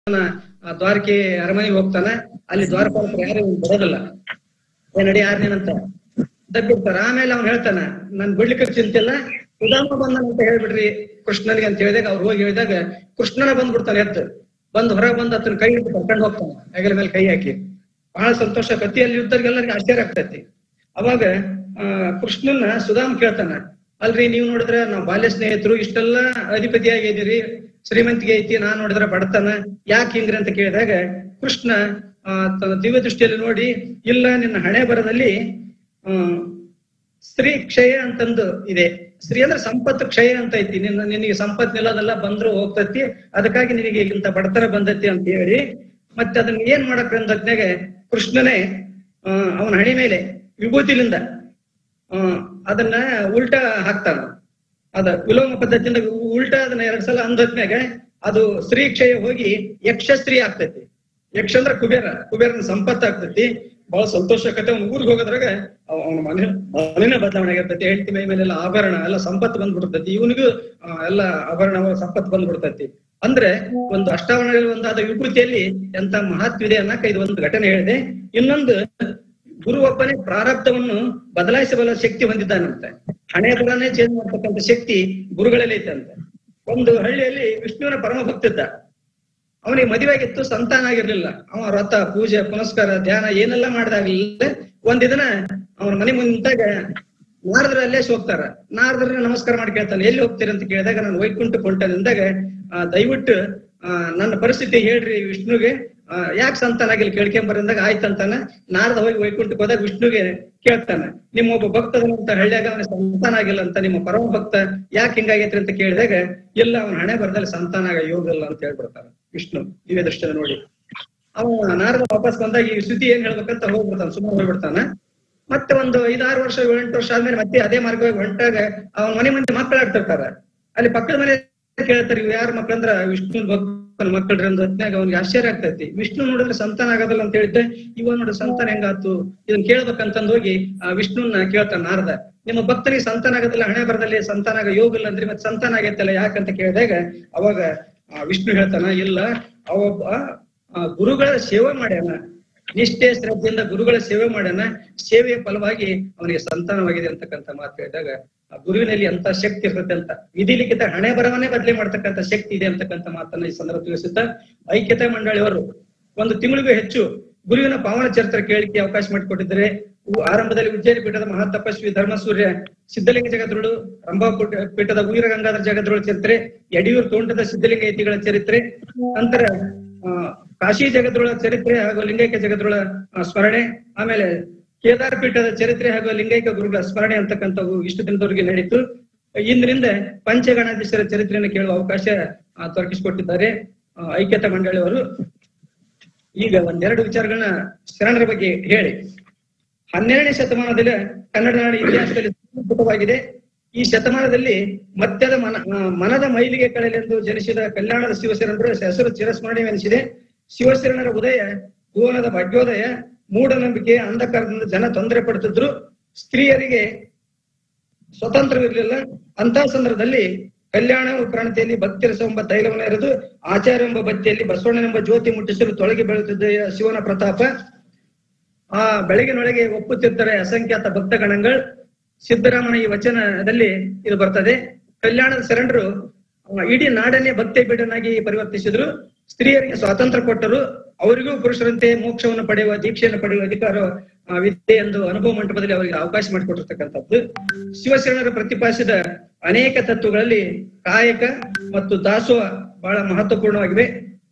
ದ್ವಾರಕೆ ಅರಮನೆಗೆ ಹೋಗ್ತಾನ. ಅಲ್ಲಿ ದ್ವಾರಪಾಲಕರು ಯಾರು ಬರೋದಿಲ್ಲ, ನಡಿ ಯಾರನೇನಂತ ದಬ್ಬಿಡ್ತಾರ. ಆಮೇಲೆ ಅವ್ನು ಹೇಳ್ತಾನ, ನನ್ ಬಿಡ್ಲಿಕ್ಕೆ ಚಿಂತೆ ಇಲ್ಲ, ಸುಧಾಮ ಬಂದನ ಅಂತ ಹೇಳ್ಬಿಡ್ರಿ ಕೃಷ್ಣನಿಗೆ ಅಂತ ಹೇಳಿದಾಗ ಅವ್ರು ಹೋಗಿ ಹೇಳಿದಾಗ ಕೃಷ್ಣನ ಬಂದ್ಬಿಡ್ತಾನೆ. ಬಂದ್ ಹೊರಗೆ ಬಂದ್ ಆತನ ಕೈ ಹಿಡಿದು ಕರ್ಕೊಂಡು ಹೋಗ್ತಾನೆ, ಹೆಗಲ ಮೇಲೆ ಕೈ ಹಾಕಿ. ಬಹಳ ಸಂತೋಷ. ಕತ್ತಿಯಲ್ಲಿ ಯುದ್ಧರಿಗೆ ಎಲ್ಲರಿಗೆ ಆಶ್ಚರ್ಯ ಆಗ್ತೈತಿ. ಅವಾಗ ಕೃಷ್ಣನ ಸುಧಾಮ್ ಕೇಳ್ತಾನ, ಅಲ್ರಿ ನೀವ್ ನೋಡಿದ್ರೆ ನಾವ್ ಬಾಲ್ಯ ಸ್ನೇಹಿತರು, ಇಷ್ಟೆಲ್ಲ ಅಧಿಪತಿಯಾಗಿದ್ದೀರಿ, ಶ್ರೀಮಂತಿಗೆ ಐತಿ, ನಾನ್ ನೋಡಿದ್ರೆ ಬಡತನ, ಯಾಕೆ ಹಿಂಗ್ರಿ ಅಂತ ಕೇಳಿದಾಗ ಕೃಷ್ಣ ತನ್ನ ದಿವ್ಯ ದೃಷ್ಟಿಯಲ್ಲಿ ನೋಡಿ, ಇಲ್ಲ ನಿನ್ನ ಹಣೆ ಬರದಲ್ಲಿ ಸ್ತ್ರೀ ಕ್ಷಯ ಅಂತಂದು ಇದೆ. ಸ್ತ್ರೀ ಅಂದ್ರೆ ಸಂಪತ್ತು ಕ್ಷಯ ಅಂತ ಐತಿ, ನಿನಗೆ ಸಂಪತ್ ನಿಲ್ಲದೆಲ್ಲ ಬಂದ್ರು ಹೋಗ್ತತಿ, ಅದಕ್ಕಾಗಿ ನಿನಗೆ ಇಂತ ಬಡತನ ಬಂದೈತಿ ಅಂತ ಹೇಳಿ ಮತ್ತೆ ಅದನ್ನ ಏನ್ ಮಾಡಕ್ ಅಂದತ್ನಾಗ ಕೃಷ್ಣನೇ ಅವನ ಹಣೆ ಮೇಲೆ ವಿಭೂತಿಲಿಂದ ಅದನ್ನ ಉಲ್ಟಾ ಹಾಕ್ತಾನ. ಅದ ವಿಲೋಮ ಪದ್ಧತಿಯಿಂದ ಉಲ್ಟಾ ಅದನ್ನ 2 ಸಲ ಅಂದತ್ನಾಗ ಅದು ಸ್ತ್ರೀ ಕ್ಷಯ ಹೋಗಿ ಯಕ್ಷ ಸ್ತ್ರೀ ಆಗ್ತೈತಿ. ಯಕ್ಷ ಅಂದ್ರ ಕುಬೇರನ ಸಂಪತ್ತು ಆಗ್ತೈತಿ. ಬಹಳ ಸಂತೋಷ ಕತೆ. ಅವ್ನ ಊರಿಗೆ ಹೋಗೋದ್ರಾಗ ಅವನ ಮನೆನ ಬದಲಾವಣೆ ಆಗಿರ್ತೈತಿ. ಹೆಂಡತಿ ಮೈ ಮೇಲೆಲ್ಲ ಆಭರಣ ಎಲ್ಲ ಸಂಪತ್ತು ಬಂದ್ಬಿಡ್ತೈತಿ, ಇವನಿಗೂ ಎಲ್ಲ ಆಭರಣ ಸಂಪತ್ತು ಬಂದ್ಬಿಡ್ತೈತಿ. ಅಂದ್ರೆ ಒಂದು ಅಷ್ಟಾವರಣದಲ್ಲಿ ಒಂದಾದ ವಿಭೂತಿಯಲ್ಲಿ ಎಂತ ಮಹತ್ವಿದೆ ಅನ್ನಕ ಇದು ಒಂದು ಘಟನೆ ಹೇಳಿದೆ. ಇನ್ನೊಂದು, ಗುರು ಒಬ್ಬನೇ ಪ್ರಾರಬ್ಧವನ್ನು ಬದಲಾಯಿಸಬಲ್ಲ ಶಕ್ತಿ ಹೊಂದಿದ್ದಾನಂತೆ. ಹಣೆ ಬರನೇ ಚೇಂಜ್ ಮಾಡ್ತಕ್ಕಂಥ ಶಕ್ತಿ ಗುರುಗಳಲ್ಲಿ ಐತಂತೆ. ಒಂದು ಹಳ್ಳಿಯಲ್ಲಿ ವಿಷ್ಣುವಿನ ಪರಮ ಭಕ್ತಿದ್ದ. ಅವನಿಗೆ ಮದುವೆ ಆಗಿತ್ತು, ಸಂತಾನ ಆಗಿರ್ಲಿಲ್ಲ. ಅವ ವ್ರತ ಪೂಜೆ ಪುನಸ್ಕಾರ ಧ್ಯಾನ ಏನೆಲ್ಲ ಮಾಡ್ದಾಗ್ಲಿಲ್ಲ. ಒಂದ್ ದಿನ ಅವನ ಮನೆ ಮುಂದಾಗ ನಾರದ್ರ ಅಲ್ಲೇ ಹೋಗ್ತಾರ. ನಾರದ್ರ ನಮಸ್ಕಾರ ಮಾಡಿ ಕೇಳ್ತಾನೆ, ಎಲ್ಲಿ ಹೋಗ್ತೀರಿ ಅಂತ ಕೇಳಿದಾಗ ನಾನು ವೈಕುಂಠ ಕೊಂಟದಿಂದಾಗ ದಯವಿಟ್ಟು ನನ್ನ ಪರಿಸ್ಥಿತಿ ಹೇಳ್ರಿ ವಿಷ್ಣುಗೆ, ಯಾಕೆ ಸಂತಾನ ಆಗಿಲ್ಲ ಕೇಳ್ಕೊಂಬರಂದಾಗ ಆಯ್ತಂತಾನ. ನಾರದ ಹೋಗಿ ವೈಕುಂಠಕ್ಕೆ ಹೋದಾಗ ವಿಷ್ಣುಗೆ ಕೇಳ್ತಾನೆ, ನಿಮ್ಮ ಒಬ್ಬ ಭಕ್ತದಂತ ಹಳ್ಳಿಯಾಗ ಅವನ ಸಂತಾನ ಆಗಿಲ್ಲ ಅಂತ, ನಿಮ್ಮ ಪರಮ ಭಕ್ತ ಯಾಕೆ ಹಿಂಗಾಗೈತ್ರಿ ಅಂತ ಕೇಳಿದಾಗ, ಇಲ್ಲ ಅವನ ಹಣೆ ಬರದಲ್ಲಿ ಸಂತಾನ ಆಗ ಯೋಗ ಇಲ್ಲ ಅಂತ ಹೇಳ್ಬಿಡ್ತಾರ ವಿಷ್ಣು ದಿವ್ಯ ದೃಷ್ಟಿಯನ್ನು ನೋಡಿ. ಅವ ನಾರದ ವಾಪಸ್ ಬಂದಾಗ ಈ ಸುದ್ದಿ ಏನ್ ಹೇಳ್ಬೇಕಂತ ಹೋಗ್ಬಿಡ್ತಾನ, ಸುಮ್ಮನೆ ಹೋಗ್ಬಿಡ್ತಾನ. ಮತ್ತೆ ಒಂದು 5-6 ವರ್ಷ 7-8 ವರ್ಷ ಆದ್ಮೇಲೆ ಮತ್ತೆ ಅದೇ ಮಾರ್ಗವಾಗಿ ಹೊಂಟಾಗ ಅವನ ಮನೆ ಮುಂದೆ ಮಕ್ಕಳು ಆಡ್ತಿರ್ತಾರ. ಅಲ್ಲಿ ಪಕ್ಕದ ಮನೆ ಕೇಳ್ತಾರೆ, ಇವ್ ಯಾರ ಮಕ್ಳಂದ್ರ ವಿಷ್ಣು ಭಕ್ತನ ಮಕ್ಕಳ್ರಿ ಅಂದ ಹೊತ್ನ್ಯಾಗ ಅವ್ನಿಗೆ ಆಶ್ಚರ್ಯ ಆಗ್ತೈತಿ. ವಿಷ್ಣು ನೋಡಿದ್ರೆ ಸಂತಾನ ಆಗೋದಿಲ್ಲ ಅಂತ ಹೇಳಿದ್ದೆ, ಇವ ನೋಡ್ರಿ ಸಂತಾನ ಹೆಂಗಾತು, ಇದನ್ನ ಕೇಳ್ಬೇಕಂತಂದ್ ಹೋಗಿ ವಿಷ್ಣುನ ಕೇಳ್ತಾನ ನಾರದ, ನಿಮ್ಮ ಭಕ್ತನಿಗೆ ಸಂತಾನ ಆಗೋದಿಲ್ಲ, ಹಣೆ ಬರದಲ್ಲಿ ಸಂತಾನ ಆಗ ಯೋಗ ಇಲ್ಲ ಅಂದ್ರಿ, ಮತ್ತೆ ಸಂತಾನ ಆಗೈತಲ್ಲ ಯಾಕಂತ ಕೇಳಿದಾಗ ಅವಾಗ ವಿಷ್ಣು ಹೇಳ್ತಾನ, ಇಲ್ಲ ಅವೊಬ್ಬ ಗುರುಗಳ ಸೇವೆ ಮಾಡ್ಯಾನ, ನಿಷ್ಠೆ ಶ್ರದ್ಧೆಯಿಂದ ಗುರುಗಳ ಸೇವೆ ಮಾಡ್ಯಾನ, ಸೇವೆಯ ಫಲವಾಗಿ ಅವನಿಗೆ ಸಂತಾನವಾಗಿದೆ ಅಂತಕ್ಕಂಥ ಮಾತು ಹೇಳಿದಾಗ ಗುರುವಿನಲ್ಲಿ ಅಂತ ಶಕ್ತಿ ಇರ್ತದೆ ಅಂತ, ವಿಧಿ ಲಿಖಿತ ಹಣೆ ಬರವನ್ನೇ ಬದಲಿ ಮಾಡ್ತಕ್ಕಂಥ ಶಕ್ತಿ ಇದೆ ಅಂತಕ್ಕಂಥ ಮಾತನ್ನ ಈ ಸಂದರ್ಭ ತಿಳಿಸುತ್ತಾ, ಐಕ್ಯತಾ ಮಂಡಳಿಯವರು 1 ತಿಂಗಳಿಗೂ ಹೆಚ್ಚು ಗುರುವಿನ ಪಾವನ ಚರಿತ್ರೆ ಕೇಳಿಕೆ ಅವಕಾಶ ಮಾಡಿಕೊಟ್ಟಿದ್ದಾರೆ. ಆರಂಭದಲ್ಲಿ ಉಜ್ಜಯಿನಿ ಪೀಠದ ಮಹಾ ತಪಸ್ವಿ ಧರ್ಮಸೂರ್ಯ ಸಿದ್ಧಲಿಂಗ ಜಗದ್ರುಳು, ರಂಭಾ ಪೀಠದ ವೀರ ಗಂಗಾಧರ ಜಗದ್ರುಳ ಚರಿತ್ರೆ, ಯಡಿಯೂರು ತೋಂಟದ ಸಿದ್ಧಲಿಂಗ ಯತಿಗಳ ಚರಿತ್ರೆ, ನಂತರ ಕಾಶಿ ಜಗದ್ರುಳ ಚರಿತ್ರೆ ಹಾಗೂ ಲಿಂಗೈಕ್ಯ ಜಗದ್ರುಳ ಸ್ಮರಣೆ, ಆಮೇಲೆ ಕೇದಾರ ಪೀಠದ ಚರಿತ್ರೆ ಹಾಗೂ ಲಿಂಗೈಕ್ಯ ಗುರುಗಳ ಸ್ಮರಣೆ ಅಂತಕ್ಕಂಥವು ಇಷ್ಟು ದಿನದವರೆಗೆ ನಡೀತು. ಇಂದಿನಿಂದ ಪಂಚಗಣಾಧೀಶರ ಚರಿತ್ರೆಯನ್ನು ಕೇಳುವ ಅವಕಾಶ ದೊರಕಿಸಿಕೊಟ್ಟಿದ್ದಾರೆ ಐಕ್ಯತಾ ಮಂಡಳಿಯವರು. ಈಗ 1-2 ವಿಚಾರಗಳನ್ನ ಶರಣರ ಬಗ್ಗೆ ಹೇಳಿ. 12ನೇ ಶತಮಾನದಲ್ಲಿ ಕನ್ನಡ ನಾಡು ಇತಿಹಾಸದಲ್ಲಿ ಅದ್ಭುತವಾಗಿದೆ. ಈ ಶತಮಾನದಲ್ಲಿ ಮಧ್ಯದ ಮನದ ಮೈಲಿಗೆ ಕಳೆಲೆಂದು ಜನಿಸಿದ ಕಲ್ಯಾಣದ ಶಿವಶರಣರ ಹೆಸರು ಚಿರಸ್ಮರಣೀಯವೆನಿಸಿದೆ. ಶಿವಶರಣರ ಉದಯ, ಭುವನದ ಭಾಗ್ಯೋದಯ, ಮೂಢನಂಬಿಕೆ ಅಂಧಕಾರದಿಂದ ಜನ ತೊಂದರೆ ಪಡುತ್ತಿದ್ರು, ಸ್ತ್ರೀಯರಿಗೆ ಸ್ವತಂತ್ರವಿರಲಿಲ್ಲ. ಅಂತ ಸಂದರ್ಭದಲ್ಲಿ ಕಲ್ಯಾಣ ಪ್ರಾಣತೆಯಲ್ಲಿ ಭಕ್ತಿರಸವೆಂಬ ತೈಲವನ್ನು ಎರೆದು ಆಚಾರ್ಯ ಎಂಬ ಬತ್ತಿಯಲ್ಲಿ ಬಸವಣ್ಣನೆಂಬ ಜ್ಯೋತಿ ಮುಟ್ಟಿಸಲು ತೊಳಗಿ ಬೆಳೆಯುತ್ತಿದ್ದ ಶಿವನ ಪ್ರತಾಪ. ಆ ಬೆಳಗಿನೊಳಗೆ ಒಪ್ಪುತ್ತಿದ್ದರೆ ಅಸಂಖ್ಯಾತ ಭಕ್ತಗಣಗಳು. ಸಿದ್ದರಾಮನ ಈ ವಚನದಲ್ಲಿ ಇದು ಬರ್ತದೆ. ಕಲ್ಯಾಣದ ಶರಣರು ಇಡೀ ನಾಡನ್ನೇ ಭಕ್ತಿ ಪೀಠನಾಗಿ ಪರಿವರ್ತಿಸಿದ್ರು. ಸ್ತ್ರೀಯರಿಗೆ ಸ್ವಾತಂತ್ರ್ಯ ಕೊಟ್ಟರು. ಅವರಿಗೂ ಪುರುಷರಂತೆ ಮೋಕ್ಷವನ್ನು ಪಡೆಯುವ ದೀಕ್ಷೆಯನ್ನು ಪಡೆಯುವ ಅಧಿಕಾರ ವಿದ್ಯೆ ಎಂದು ಅನುಭವ ಮಂಟಪದಲ್ಲಿ ಅವರಿಗೆ ಅವಕಾಶ ಮಾಡಿಕೊಟ್ಟಿರ್ತಕ್ಕಂಥದ್ದು. ಶಿವಶರಣರು ಪ್ರತಿಪಾದಿಸಿದ ಅನೇಕ ತತ್ವಗಳಲ್ಲಿ ಕಾಯಕ ಮತ್ತು ದಾಸೋಹ ಬಹಳ ಮಹತ್ವಪೂರ್ಣವಾಗಿವೆ.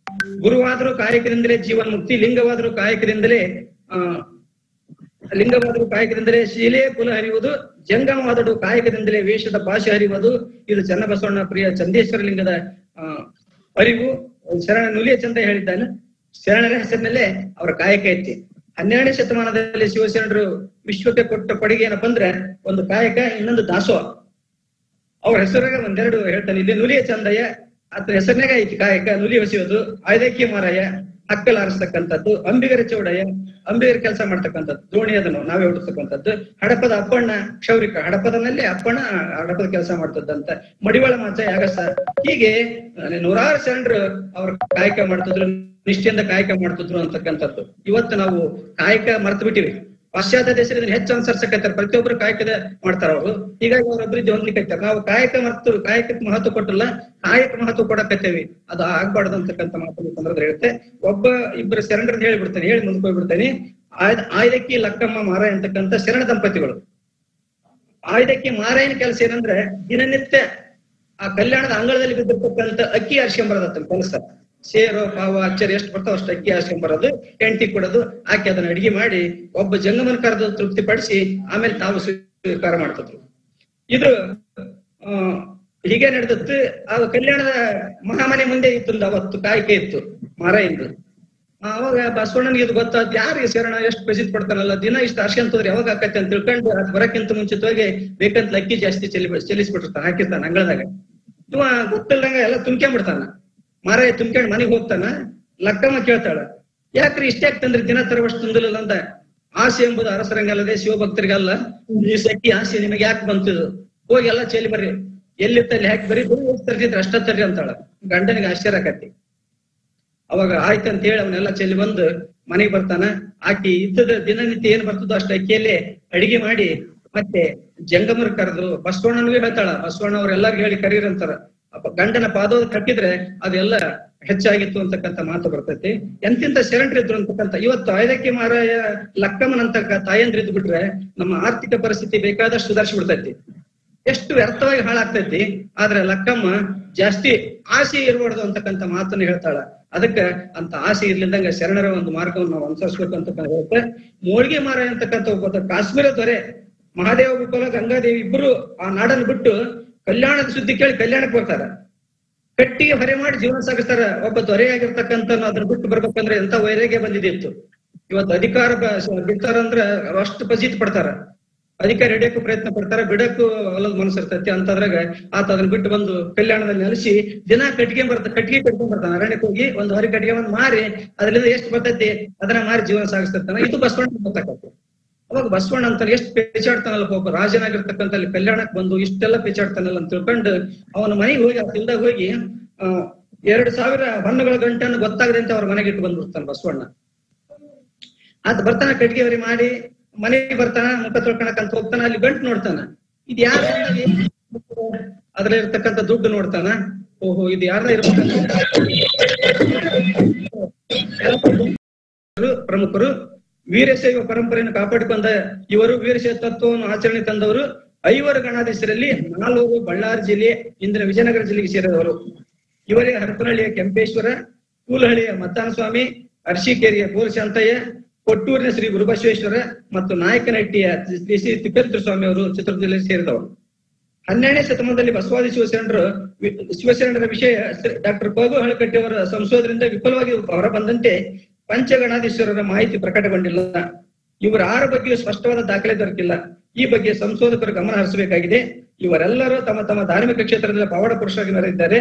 ಗುರುವಾದರೂ ಕಾಯಕದಿಂದಲೇ ಜೀವನ ಮುಕ್ತಿ, ಲಿಂಗವಾದರೂ ಕಾಯಕದಿಂದಲೇ ಶೀಲೆ ಕುಲ ಹರಿಯುವುದು, ಜಂಗಮವಾದಡು ಕಾಯಕದಿಂದಲೇ ವೇಷದ ಭಾಷೆ ಹರಿಯುವುದು. ಇದು ಚನ್ನಬಸವಣ್ಣ ಪ್ರಿಯ ಚಂದೇಶ್ವರ ಲಿಂಗದ ಅರಿವು. ಶರಣ ನುಲಿಯ ಚಂದ ಹೇಳಿದ್ದಾನೆ, ಶರಣರ ಹೆಸರಿನಲ್ಲೇ ಅವರ ಕಾಯಕ ಐತಿ. 12ನೇ ಶತಮಾನದಲ್ಲಿ ಶಿವಶರಣರು ವಿಶ್ವಕ್ಕೆ ಕೊಟ್ಟ ಕೊಡುಗೆ ಏನಪ್ಪ ಅಂದ್ರೆ ಒಂದು ಕಾಯಕ, ಇನ್ನೊಂದು ದಾಸೋಹ. ಅವ್ರ ಹೆಸರಾಗ 1-2 ಹೇಳ್ತಾನೆ. ಇಲ್ಲಿ ನುಲಿಯ ಚಂದಯ್ಯ ಆತ ಹೆಸರಿನಾಗ ಐತಿ ಕಾಯಕ, ನುಲಿ ಹೊಸೆಯೋದು, ಆಯ್ದಕ್ಕಿ ಮಾರಾಯ, ಹಕ್ಕಲ್ ಹಾರಿಸ್ತಕ್ಕಂಥದ್ದು, ಅಂಬಿಗರ ಚೌಡಯ್ಯ ಅಂಬಿಗರ ಕೆಲಸ ಮಾಡ್ತಕ್ಕಂಥದ್ದು, ದೋಣಿ ಅದನ್ನು ನಾವೇ ಹೊಡಿಸ್ತಕ್ಕಂಥದ್ದು, ಹಡಪದ ಅಪ್ಪಣ್ಣ ಕ್ಷೌರಿಕ ಹಡಪದನಲ್ಲಿ ಅಪ್ಪಣ್ಣ ಹಡಪದ ಕೆಲಸ ಮಾಡ್ತದಂತ, ಮಡಿವಾಳ ಮಾಚ ಯಾಗಸ, ಹೀಗೆ ನೂರಾರು ಶರಣರು ಅವ್ರ ಕಾಯಕ ಮಾಡ್ತಿದ್ರು, ನಿಷ್ಠೆಯಿಂದ ಕಾಯಕ ಮಾಡ್ತಿದ್ರು ಅಂತಕ್ಕಂಥದ್ದು. ಇವತ್ತು ನಾವು ಕಾಯಕ ಮರ್ತು ಬಿಟ್ಟಿವಿ. ಪಾಶ್ಚಾತ್ಯ ದೇಶದಿಂದ ಹೆಚ್ಚು ಅನುಸರಿಸಕತ್ತಾರೆ, ಪ್ರತಿಯೊಬ್ಬರು ಕಾಯಕದ ಮಾಡ್ತಾರ ಅವರು. ಹೀಗಾಗಿ ಅವ್ರ ಅಭಿವೃದ್ಧಿ ಹೊಂದ್ಲಿಕ್ಕೈತಾರೆ. ನಾವು ಕಾಯಕ ಮರ್ತು ಕಾಯಕಕ್ಕೆ ಮಹತ್ವ ಕೊಟ್ಟಿಲ್ಲ, ಕಾಯಕ ಮಹತ್ವ ಕೊಡಕತ್ತೇವಿ. ಅದು ಆಗ್ಬಾರ್ದು ಅಂತಕ್ಕಂಥ ಮಾತನ್ನು ಸಂದರ್ಭ ಹೇಳುತ್ತೆ. ಒಬ್ಬ ಇಬ್ಬರು ಶರಣರನ್ನ ಹೇಳ್ಬಿಡ್ತೇನೆ, ಹೇಳಿ ಮುಂದಕ್ಕೆ ಹೋಗ್ಬಿಡ್ತೇನೆ. ಆಯ್ದಕ್ಕಿ ಲಕ್ಕಮ್ಮ ಮಾರಾಯ ಅಂತಕ್ಕಂಥ ಶರಣ ದಂಪತಿಗಳು. ಆಯ್ದಕ್ಕಿ ಮಾರಾಯನ ಕೆಲಸ ಏನಂದ್ರೆ ದಿನನಿತ್ಯ ಆ ಕಲ್ಯಾಣದ ಅಂಗಳದಲ್ಲಿ ಬಿದ್ದಿರ್ತಕ್ಕಂಥ ಅಕ್ಕಿ ಆರ್ಸ್ಕೊಂಬರೋದತ್ತ ಕೆಲಸ. ಸೇರು ಪಾವ ಅಚ್ಚರಿ ಎಷ್ಟು ಬರ್ತಾವ ಅಷ್ಟು ಅಕ್ಕಿ ಹಾಸ್ಕೊಂಡ್ಬರೋದು, ಹೆಂಡತಿ ಕೊಡೋದು, ಆಕೆ ಅದನ್ನ ಅಡಿಗೆ ಮಾಡಿ ಒಬ್ಬ ಜಂಗಮನ ಕರೆದು ತೃಪ್ತಿ ಪಡಿಸಿ ಆಮೇಲೆ ತಾವು ಸ್ವೀಕಾರ ಮಾಡ್ತಿದ್ರು. ಇದು ಹೀಗೆ ನಡೆದತ್ತು. ಆ ಕಲ್ಯಾಣದ ಮಹಾಮನೆ ಮುಂದೆ ಇತ್ತು, ಅವತ್ತು ಕಾಯ್ಕೆ ಇತ್ತು ಮಾರಾಯಿಂದ. ಅವಾಗ ಬಸವಣ್ಣನಿಗೆ ಇದು ಗೊತ್ತಾದ್, ಯಾರಿಗೆ ಶರಣ ಎಷ್ಟು ಪ್ರಸಿದ್ಧಿ ಪಡ್ತಾನಲ್ಲ, ದಿನ ಇಷ್ಟು ಅರ್ಶಂತಂದ್ರೆ ಯಾವಾಗ ಆಕತ್ತೆ ಅಂತ ತಿಳ್ಕೊಂಡು ಅದ್ ಬರಕ್ಕಿಂತ ಮುಂಚಿತವಾಗಿ ಬೇಕಂತ ಅಕ್ಕಿ ಜಾಸ್ತಿ ಚೆಲ್ಲಿಸ್ಬಿಟ್ಟಿರ್ತಾನ, ಹಾಕಿರ್ತಾನ ಅಂಗಳದಾಗ. ಇವ ಗೊತ್ತಿಲ್ದಂಗ ಎಲ್ಲ ತುಂಬ್ಕೊಂಡ್ಬಿಡ್ತಾನ. ಮಾರಾಯ ತುಂಬ್ಕೊಂಡ್ ಮನೆಗೆ ಹೋಗ್ತಾನ. ಲಕ್ಕಮ್ಮ ಕೇಳ್ತಾಳ, ಯಾಕ್ರಿ ಇಷ್ಟೇ ಆಗ್ತಂದ್ರೆ ದಿನ ತರವಷ್ಟು ತುಂದಿಲ್ಲ ಅಂತ. ಆಸೆ ಎಂಬುದು ಅರಸರಂಗಲ್ಲದೆ ಶಿವಭಕ್ತರಿಗಲ್ಲ, ಈ ಸಕ್ಕಿ ಆಸೆ ನಿಮಗೆ ಯಾಕೆ ಬಂತಿದ್ದು, ಹೋಗಿ ಎಲ್ಲ ಚೆಲ್ಲಿ ಬರ್ರಿ, ಎಲ್ಲಿತ್ತಲ್ಲಿ ಹಾಕಿ ಬರೀ ತರ್ತಿದ್ರು ಅಷ್ಟ ತರ್ರಿ ಅಂತಾಳ. ಗಂಡನಿಗೆ ಆಶ್ಚರ್ಯ ಆಕತಿ. ಅವಾಗ ಆಯ್ತಂತ ಹೇಳಿ ಅವನ್ನೆಲ್ಲ ಚೆಲ್ಲಿ ಬಂದು ಮನೆಗೆ ಬರ್ತಾನ. ಆಕಿ ಇದ್ದದ ದಿನನಿತ್ಯ ಏನ್ ಬರ್ತದೋ ಅಷ್ಟ ಅಕ್ಕಿಯಲ್ಲೇ ಅಡಿಗೆ ಮಾಡಿ ಮತ್ತೆ ಜಂಗಮರ್ ಕರೆದು ಬಸವಣ್ಣನಿಗೆ ಹೇಳ್ತಾಳ. ಬಸವಣ್ಣ ಅವ್ರೆಲ್ಲಾರು ಹೇಳಿ ಕರೀರಂತಾರ. ಗಂಡನ ಪಾದೋದ ಕಟ್ಟಿದ್ರೆ ಅದೆಲ್ಲ ಹೆಚ್ಚಾಗಿತ್ತು ಅಂತಕ್ಕಂಥ ಮಾತು ಬರ್ತೈತಿ. ಎಂತಿಂತ ಶರಣರಿದ್ರು ಅಂತಕ್ಕಂಥ. ಇವತ್ತು ಆಯ್ದಕ್ಕಿ ಮಾರಾಯ ಲಕ್ಕಮ್ಮನಂತ ತಾಯಂದ್ರಿದ್ ಬಿಟ್ರೆ ನಮ್ಮ ಆರ್ಥಿಕ ಪರಿಸ್ಥಿತಿ ಬೇಕಾದಷ್ಟು ಸುಧಾರಿಸಿ ಬಿಡ್ತೈತಿ. ಎಷ್ಟು ವ್ಯರ್ಥವಾಗಿ ಹಾಳಾಗ್ತೈತಿ. ಆದ್ರೆ ಲಕ್ಕಮ್ಮ ಜಾಸ್ತಿ ಆಸೆ ಇರಬಾರ್ದು ಅಂತಕ್ಕಂಥ ಮಾತನ್ನ ಹೇಳ್ತಾಳ. ಅದಕ್ಕ ಅಂತ ಆಸೆ ಇರ್ಲಿದ್ದಂಗ ಶರಣರ ಒಂದು ಮಾರ್ಗವನ್ನು ನಾವು ಅನುಸರಿಸ್ಬೇಕು ಅಂತಕ್ಕಂಥ ಹೇಳುತ್ತೆ. ಮೋಳ್ಗೆ ಮಾರಾಯ ಅಂತಕ್ಕಂಥ ಒಬ್ಬ ಕಾಶ್ಮೀರ ದೊರೆ, ಮಹಾದೇವ ವಿಫಲ ಗಂಗಾದೇವಿ ಇಬ್ಬರು ಆ ನಾಡನ್ನು ಬಿಟ್ಟು ಕಲ್ಯಾಣದ ಸುದ್ದಿ ಕೇಳಿ ಕಲ್ಯಾಣಕ್ಕೆ ಬರ್ತಾರ. ಕಟ್ಟಿಗೆ ಹೊರೆ ಮಾಡಿ ಜೀವನ ಸಾಗಿಸ್ತಾರ. ಒಬ್ಬ ದೊರೆಯಾಗಿರ್ತಕ್ಕಂಥ ಅದನ್ನ ಬಿಟ್ಟು ಬರ್ಬೇಕಂದ್ರೆ ಎಂತ ವೈರಾಗ್ಯ ಬಂದಿದ್ದಿತ್ತು. ಇವತ್ತು ಅಧಿಕಾರ ಬಿಡ್ತಾರಂದ್ರ ಅಷ್ಟು ಫಜೀತ್ ಪಡ್ತಾರ. ಅಧಿಕಾರ ಹಿಡಿಯಕ್ಕೂ ಪ್ರಯತ್ನ ಪಡ್ತಾರ, ಬಿಡಕ್ಕೂ ಹೊಲದ ಮನಸ್ಸು ಇರ್ತೈತಿ. ಅಂತದ್ರಾಗ ಆತ ಅದನ್ನ ಬಿಟ್ಟು ಬಂದು ಕಲ್ಯಾಣದಲ್ಲಿ ನೆಲೆಸಿ ದಿನ ಕಟ್ಟಿಗೆ ಕಟ್ಕೊಂಡ್ ಬರ್ತಾನ. ಅರಣ್ಯಕ್ಕೆ ಹೋಗಿ ಒಂದು ಹೊರ ಕಟ್ಟಿಗೆ ಬಂದು ಮಾರಿ ಅದ್ರಿಂದ ಎಷ್ಟು ಬರ್ತೈತಿ ಅದನ್ನ ಮಾರಿ ಜೀವನ ಸಾಗಿಸ್ತಿರ್ತಾನ. ಇದು ಬಸವಣ್ಣ ಗೊತ್ತಾಗತ್ತೆ. ಅವಾಗ ಬಸವಣ್ಣ ಅಂತ ಎಷ್ಟು ಪೇಚಾಡ್ತಾನಲ್ಲ, ಒಬ್ಬ ರಾಜನಾಗಿರ್ತಕ್ಕಂಥ ಅಲ್ಲಿ ಕಲ್ಯಾಣಕ್ಕೆ ಬಂದು ಇಷ್ಟೆಲ್ಲ ಪೇಚಾಡ್ತಾನಲ್ಲ ಅಂತ ತಿಳ್ಕೊಂಡು ಅವನ ಮನೆಗೆ ಹೋಗಿ ಆ ತಿಲ್ದಾಗ ಹೋಗಿ 2000 ಹೊನ್ನಗಳ ಗಂಟನ್ನು ಗೊತ್ತಾಗದಂತೆ ಅವ್ರ ಮನೆಗೆ ಇಟ್ಟು ಬಂದ್ಬಿಡ್ತಾನ ಬಸವಣ್ಣ. ಆತ ಬರ್ತಾನ, ಕಟ್ಟಿಗೆ ಹೊರಿ ಮಾಡಿ ಮನೆಗೆ ಬರ್ತಾನ, ಮುಖ ತೊಳ್ಕೊಳಕಂತ ಹೋಗ್ತಾನ. ಅಲ್ಲಿ ಗಂಟು ನೋಡ್ತಾನ. ಇದು ಯಾರ ಅದ್ರಲ್ಲಿ ಇರ್ತಕ್ಕಂಥ ದುಡ್ಡು ನೋಡ್ತಾನ. ಓಹೋ, ಇದು ಯಾರ್ದ ಇರ್ಬೇಕಂತ ಪ್ರಮುಖರು ವೀರಶೈವ ಪರಂಪರೆಯನ್ನು ಕಾಪಾಡಿಕೊಂಡ ಇವರು ವೀರಶೈವ ತತ್ವವನ್ನು ಆಚರಣೆ ತಂದವರು. 5 ಗಣಾಧೀಶರಲ್ಲಿ 4 ಬಳ್ಳಾರಿ ಜಿಲ್ಲೆ, ಇಂದಿನ ವಿಜಯನಗರ ಜಿಲ್ಲೆಗೆ ಸೇರಿದವರು. ಇವರೇ ಹರಪನಹಳ್ಳಿಯ ಕೆಂಪೇಶ್ವರ, ಕೂಲಹಳ್ಳಿಯ ಮತ್ತಾನಸ್ವಾಮಿ, ಅರಸೀಕೆರೆಯ ಗೋರಶಾಂತಯ್ಯ, ಕೊಟ್ಟೂರಿನ ಶ್ರೀ ಗುರುಬಸವೇಶ್ವರ ಮತ್ತು ನಾಯಕನಹಟ್ಟಿಯ ಶ್ರೀ ತಿಪ್ಪೇರುದ್ರ ಸ್ವಾಮಿ ಅವರು ಚಿತ್ರದುರ್ಗ ಜಿಲ್ಲೆಗೆ ಸೇರಿದವರು. 12ನೇ ಶತಮಾನದಲ್ಲಿ ಬಸವಾದಿ ಶಿವಶರಣರ ವಿಷಯ ಡಾಕ್ಟರ್ ಪಗು ಹಳಕಟ್ಟಿ ಅವರ ಸಂಶೋಧನೆಯಿಂದ ವಿಫಲವಾಗಿ ಹೊರ ಬಂದಂತೆ ಪಂಚಗಣಾಧೀಶ್ವರರ ಮಾಹಿತಿ ಪ್ರಕಟಗೊಂಡಿಲ್ಲ. ಇವರ 6 ಬಗ್ಗೆಯೂ ಸ್ಪಷ್ಟವಾದ ದಾಖಲೆ ದೊರಕಿಲ್ಲ. ಈ ಬಗ್ಗೆ ಸಂಶೋಧಕರು ಗಮನ ಹರಿಸಬೇಕಾಗಿದೆ. ಇವರೆಲ್ಲರೂ ತಮ್ಮ ತಮ್ಮ ಧಾರ್ಮಿಕ ಕ್ಷೇತ್ರದಲ್ಲಿ ಪವಾಡ ಪುರುಷರಾಗಿ ಮೆರೆದಿದ್ದಾರೆ.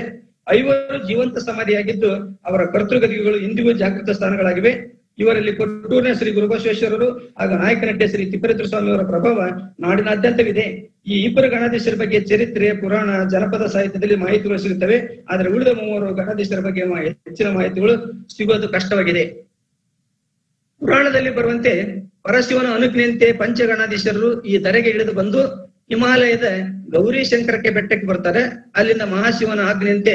5 ಜೀವಂತ ಸಮಾಧಿಯಾಗಿದ್ದು ಅವರ ಕರ್ತೃಗತಿಗಳು ಇಂದಿಗೂ ಜಾಗೃತ ಸ್ಥಾನಗಳಾಗಿವೆ. ಇವರಲ್ಲಿ ಕೊಟ್ಟೂರಿನ ಶ್ರೀ ಗುರುಬಸವೇಶ್ವರರು ಹಾಗೂ ನಾಯಕನಹಟ್ಟಿಯ ಶ್ರೀ ತಿಪ್ಪೇರುದ್ರ ಸ್ವಾಮಿ ಅವರ ಪ್ರಭಾವ ನಾಡಿನಾದ್ಯಂತವಿದೆ. ಈ 2 ಗಣಾಧೀಶರ ಬಗ್ಗೆ ಚರಿತ್ರೆ, ಪುರಾಣ, ಜನಪದ ಸಾಹಿತ್ಯದಲ್ಲಿ ಮಾಹಿತಿಗಳು ಸಿಗುತ್ತವೆ. ಆದರೆ ಉಳಿದ 3 ಗಣಾಧೀಶರ ಬಗ್ಗೆ ಹೆಚ್ಚಿನ ಮಾಹಿತಿಗಳು ಸಿಗೋದು ಕಷ್ಟವಾಗಿದೆ. ಪುರಾಣದಲ್ಲಿ ಬರುವಂತೆ ಪರಶಿವನ ಅನುಜ್ಞೆಯಂತೆ ಪಂಚಗಣಾಧೀಶರು ಈ ಧರೆಗೆ ಇಳಿದು ಬಂದು ಹಿಮಾಲಯದ ಗೌರಿ ಶಂಕರಕ್ಕೆ ಬೆಟ್ಟಕ್ಕೆ ಬರ್ತಾರೆ. ಅಲ್ಲಿಂದ ಮಹಾಶಿವನ ಆಜ್ಞೆಯಂತೆ